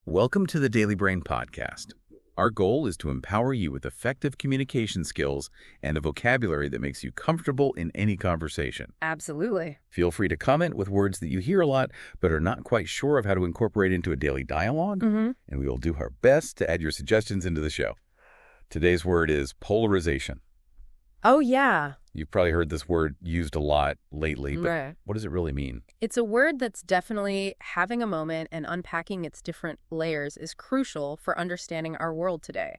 Welcome to the Daily Brain Podcast. Our goal is to empower you with effective communication skills and a vocabulary that makes you comfortable in any conversation. Absolutely. Feel free to comment with words that you hear a lot but are not quite sure of how to incorporate into a daily dialogue, and we will do our best to add your suggestions into the show. Today's word is polarization. Oh, yeah. You've probably heard this word used a lot lately, but Right. what does it really mean? It's a word that's definitely having a moment, and unpacking its different layers is crucial for understanding our world today.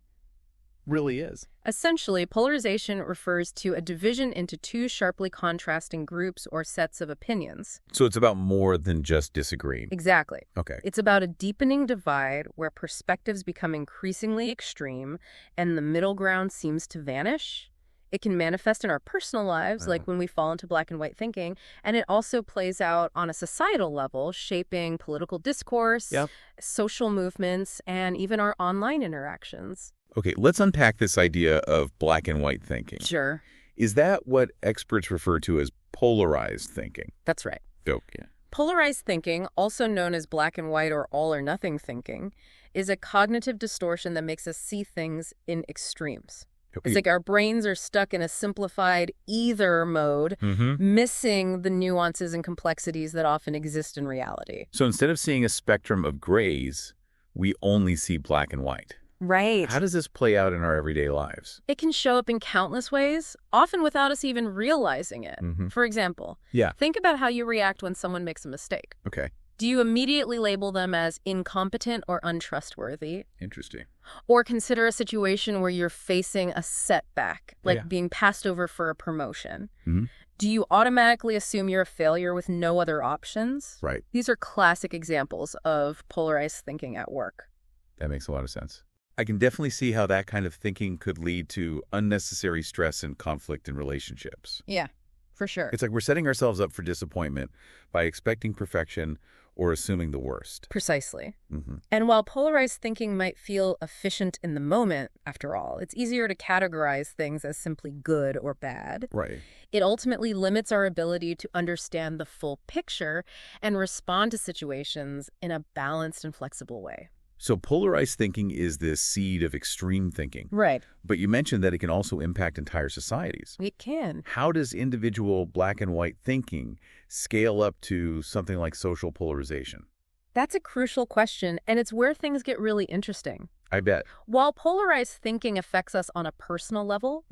Really is. Essentially, polarization refers to a division into two sharply contrasting groups or sets of opinions. So it's about more than just disagreeing. Exactly. Okay. It's about a deepening divide where perspectives become increasingly extreme and the middle ground seems to vanish. It can manifest in our personal lives, like when we fall into black and white thinking, and it also plays out on a societal level, shaping political discourse, social movements, and even our online interactions. Okay, let's unpack this idea of black and white thinking. Sure. Is that what experts refer to as polarized thinking? That's right. Okay. Polarized thinking, also known as black and white or all or nothing thinking, is a cognitive distortion that makes us see things in extremes. It's like our brains are stuck in a simplified either mode, missing the nuances and complexities that often exist in reality. So instead of seeing a spectrum of grays, we only see black and white. Right. How does this play out in our everyday lives? It can show up in countless ways, often without us even realizing it. For example, think about how you react when someone makes a mistake. Okay. Do you immediately label them as incompetent or untrustworthy? Interesting. Or consider a situation where you're facing a setback, like being passed over for a promotion? Do you automatically assume you're a failure with no other options? Right. These are classic examples of polarized thinking at work. That makes a lot of sense. I can definitely see how that kind of thinking could lead to unnecessary stress and conflict in relationships. Yeah, for sure. It's like we're setting ourselves up for disappointment by expecting perfection or assuming the worst. Precisely. And while polarized thinking might feel efficient in the moment, after all, it's easier to categorize things as simply good or bad. Right. It ultimately limits our ability to understand the full picture and respond to situations in a balanced and flexible way. So polarized thinking is this seed of extreme thinking. Right. But you mentioned that it can also impact entire societies. It can. How does individual black and white thinking scale up to something like social polarization? That's a crucial question, and it's where things get really interesting. I bet. While polarized thinking affects us on a personal level,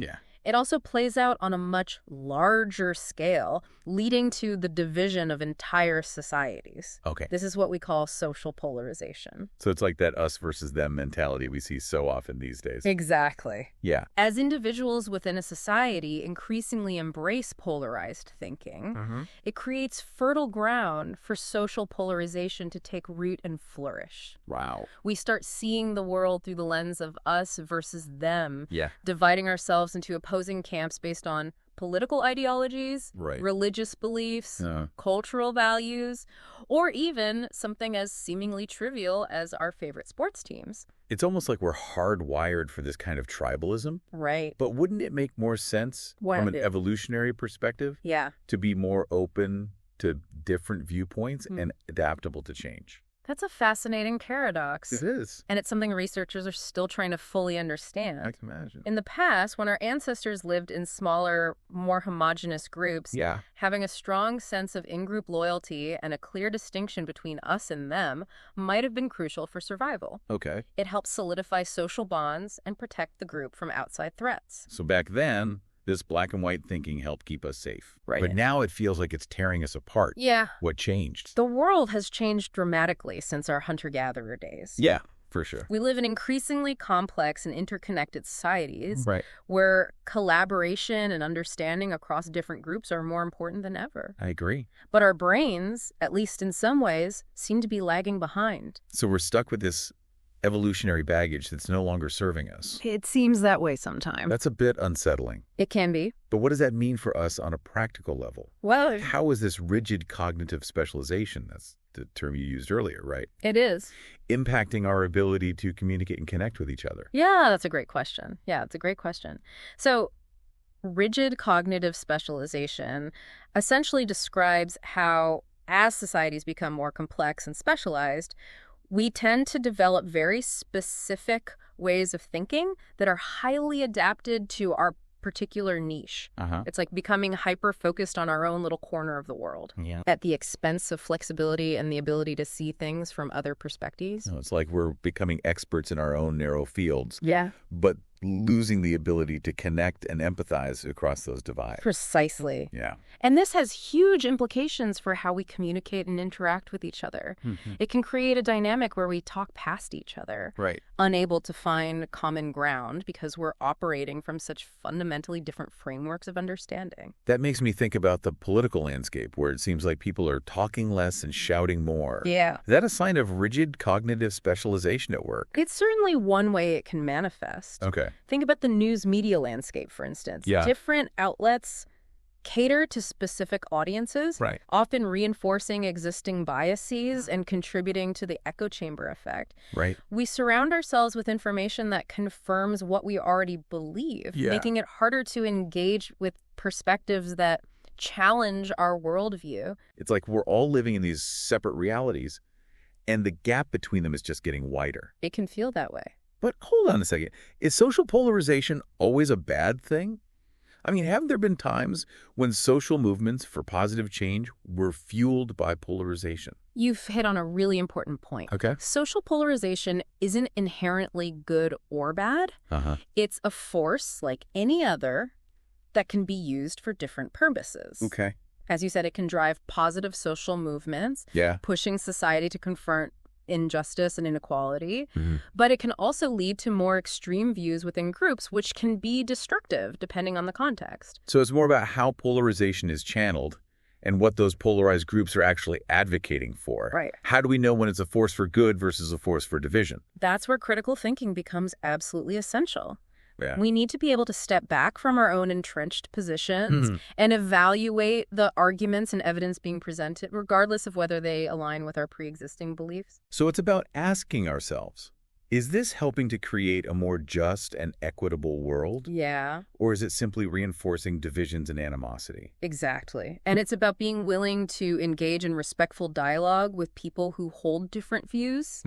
it also plays out on a much larger scale, leading to the division of entire societies. Okay. This is what we call social polarization. So it's like that us versus them mentality we see so often these days. Exactly. Yeah. As individuals within a society increasingly embrace polarized thinking, it creates fertile ground for social polarization to take root and flourish. Wow. We start seeing the world through the lens of us versus them, Yeah. dividing ourselves into opposing camps based on political ideologies, religious beliefs, cultural values, or even something as seemingly trivial as our favorite sports teams. It's almost like we're hardwired for this kind of tribalism. Right. But wouldn't it make more sense from an evolutionary perspective to be more open to different viewpoints and adaptable to change? That's a fascinating paradox. It is. And it's something researchers are still trying to fully understand. I can imagine. In the past, when our ancestors lived in smaller, more homogenous groups, having a strong sense of in-group loyalty and a clear distinction between us and them might have been crucial for survival. Okay. It helps solidify social bonds and protect the group from outside threats. So back then, this black and white thinking helped keep us safe. Right. But now it feels like it's tearing us apart. Yeah. What changed? The world has changed dramatically since our hunter-gatherer days. Yeah, for sure. We live in increasingly complex and interconnected societies where collaboration and understanding across different groups are more important than ever. I agree. But our brains, at least in some ways, seem to be lagging behind. So we're stuck with this evolutionary baggage that's no longer serving us. It seems that way sometimes. That's a bit unsettling. It can be. But what does that mean for us on a practical level? Well, how is this rigid cognitive specialization, that's the term you used earlier, right? It is. Impacting our ability to communicate and connect with each other? Yeah, that's a great question. It's a great question. So rigid cognitive specialization essentially describes how, as societies become more complex and specialized, We tend to develop very specific ways of thinking that are highly adapted to our particular niche. It's like becoming hyper-focused on our own little corner of the world at the expense of flexibility and the ability to see things from other perspectives. No, it's like we're becoming experts in our own narrow fields, Yeah. but losing the ability to connect and empathize across those divides. Precisely. Yeah. And this has huge implications for how we communicate and interact with each other. It can create a dynamic where we talk past each other, Right. unable to find common ground because we're operating from such fundamentally different frameworks of understanding. That makes me think about the political landscape, where it seems like people are talking less and shouting more. Yeah. Is that a sign of rigid cognitive specialization at work? It's certainly one way it can manifest. Okay. Think about the news media landscape, for instance. Yeah. Different outlets cater to specific audiences, Right. often reinforcing existing biases and contributing to the echo chamber effect. Right. We surround ourselves with information that confirms what we already believe, Yeah. making it harder to engage with perspectives that challenge our worldview. It's like we're all living in these separate realities, and the gap between them is just getting wider. It can feel that way. But hold on a second. Is social polarization always a bad thing? I mean, haven't there been times when social movements for positive change were fueled by polarization? You've hit on a really important point. Okay. Social polarization isn't inherently good or bad. It's a force, like any other, that can be used for different purposes. Okay. As you said, it can drive positive social movements, Yeah. pushing society to confront injustice and inequality, but it can also lead to more extreme views within groups, which can be destructive depending on the context. So it's more about how polarization is channeled and what those polarized groups are actually advocating for. Right. How do we know when it's a force for good versus a force for division? That's where critical thinking becomes absolutely essential. Yeah. We need to be able to step back from our own entrenched positions and evaluate the arguments and evidence being presented, regardless of whether they align with our pre-existing beliefs. So it's about asking ourselves, is this helping to create a more just and equitable world? Yeah, Or is it simply reinforcing divisions and animosity? exactly. And it's about being willing to engage in respectful dialogue with people who hold different views,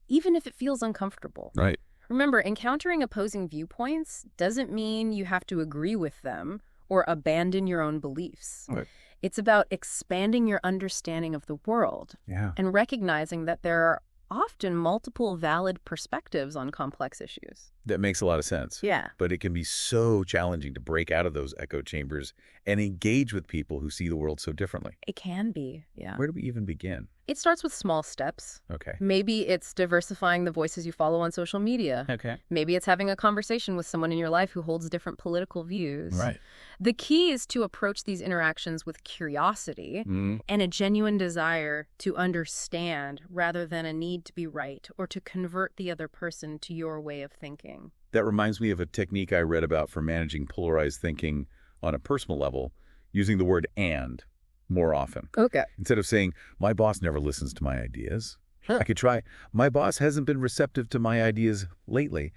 even if it feels uncomfortable. Right. Remember, encountering opposing viewpoints doesn't mean you have to agree with them or abandon your own beliefs. Right. It's about expanding your understanding of the world Yeah. and recognizing that there are often multiple valid perspectives on complex issues. That makes a lot of sense. Yeah. But it can be so challenging to break out of those echo chambers and engage with people who see the world so differently. It can be, yeah. Where do we even begin? It starts with small steps. Okay. Maybe it's diversifying the voices you follow on social media. Okay. Maybe it's having a conversation with someone in your life who holds different political views. Right. The key is to approach these interactions with curiosity and a genuine desire to understand rather than a need to be right or to convert the other person to your way of thinking. That reminds me of a technique I read about for managing polarized thinking on a personal level, using the word "and" more often. Okay. Instead of saying, my boss never listens to my ideas, I could try, my boss hasn't been receptive to my ideas lately,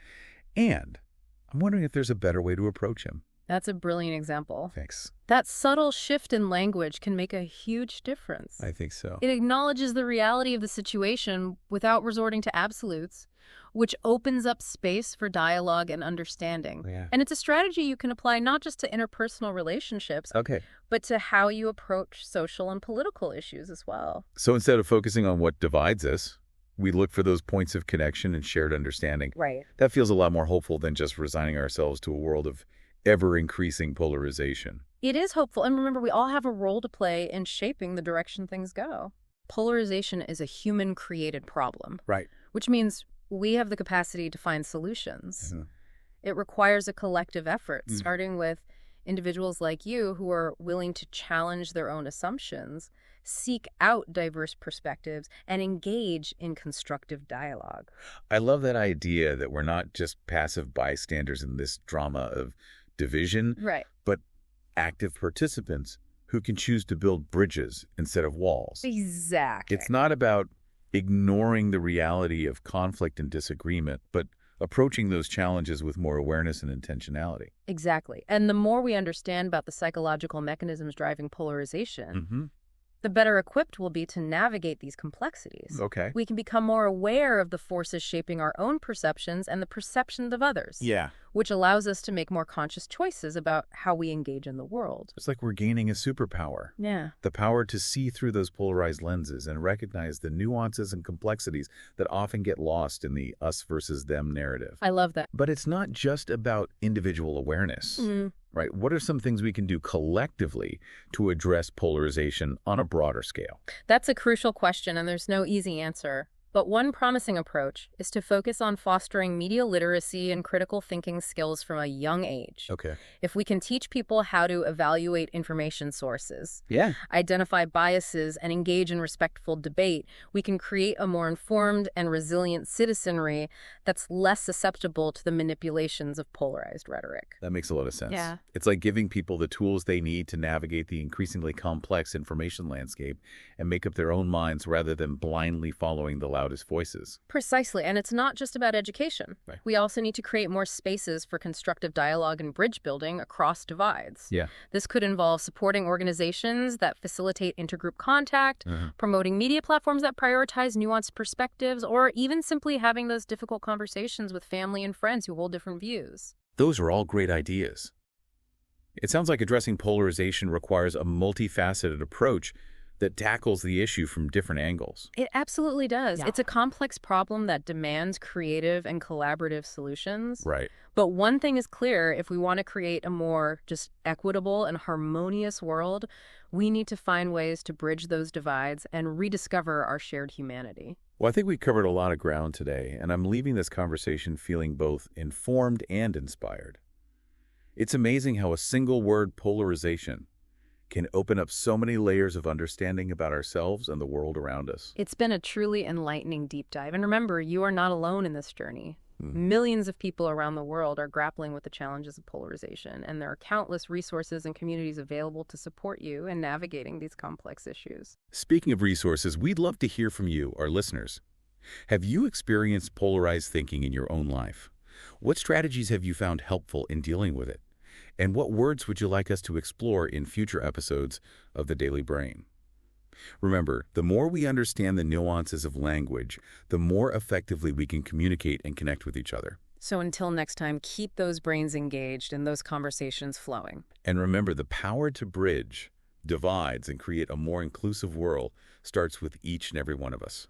and I'm wondering if there's a better way to approach him. That's a brilliant example. Thanks. That subtle shift in language can make a huge difference. I think so. It acknowledges the reality of the situation without resorting to absolutes, which opens up space for dialogue and understanding. Yeah. And it's a strategy you can apply not just to interpersonal relationships, Okay. but to how you approach social and political issues as well. So instead of focusing on what divides us, we look for those points of connection and shared understanding. Right. That feels a lot more hopeful than just resigning ourselves to a world of ever-increasing polarization. It is hopeful. And remember, we all have a role to play in shaping the direction things go. Polarization is a human-created problem. Right. Which means we have the capacity to find solutions. It requires a collective effort, starting with individuals like you who are willing to challenge their own assumptions, seek out diverse perspectives, and engage in constructive dialogue. I love that idea that we're not just passive bystanders in this drama of division, Right. but active participants who can choose to build bridges instead of walls. Exactly. It's not about ignoring the reality of conflict and disagreement, but approaching those challenges with more awareness and intentionality. Exactly. And the more we understand about the psychological mechanisms driving polarization, the better equipped we'll be to navigate these complexities. Okay. We can become more aware of the forces shaping our own perceptions and the perceptions of others. Yeah. Which allows us to make more conscious choices about how we engage in the world. It's like we're gaining a superpower. Yeah. The power to see through those polarized lenses and recognize the nuances and complexities that often get lost in the us versus them narrative. I love that. But it's not just about individual awareness, right? What are some things we can do collectively to address polarization on a broader scale? That's a crucial question, and there's no easy answer. But one promising approach is to focus on fostering media literacy and critical thinking skills from a young age. Okay. If we can teach people how to evaluate information sources, Yeah. identify biases, and engage in respectful debate, we can create a more informed and resilient citizenry that's less susceptible to the manipulations of polarized rhetoric. That makes a lot of sense. Yeah. It's like giving people the tools they need to navigate the increasingly complex information landscape and make up their own minds rather than blindly following the loudest voices. Precisely, and it's not just about education. Right. We also need to create more spaces for constructive dialogue and bridge building across divides. Yeah. This could involve supporting organizations that facilitate intergroup contact, promoting media platforms that prioritize nuanced perspectives, or even simply having those difficult conversations with family and friends who hold different views. Those are all great ideas. It sounds like addressing polarization requires a multifaceted approach that tackles the issue from different angles. It absolutely does. Yeah. It's a complex problem that demands creative and collaborative solutions. Right. But one thing is clear, if we want to create a more just equitable and harmonious world, we need to find ways to bridge those divides and rediscover our shared humanity. Well, I think we covered a lot of ground today, and I'm leaving this conversation feeling both informed and inspired. It's amazing how a single word, polarization, can open up so many layers of understanding about ourselves and the world around us. It's been a truly enlightening deep dive. And remember, you are not alone in this journey. Millions of people around the world are grappling with the challenges of polarization, and there are countless resources and communities available to support you in navigating these complex issues. Speaking of resources, we'd love to hear from you, our listeners. Have you experienced polarized thinking in your own life? What strategies have you found helpful in dealing with it? And what words would you like us to explore in future episodes of The Daily Brain? Remember, the more we understand the nuances of language, the more effectively we can communicate and connect with each other. So until next time, keep those brains engaged and those conversations flowing. And remember, the power to bridge divides and create a more inclusive world starts with each and every one of us.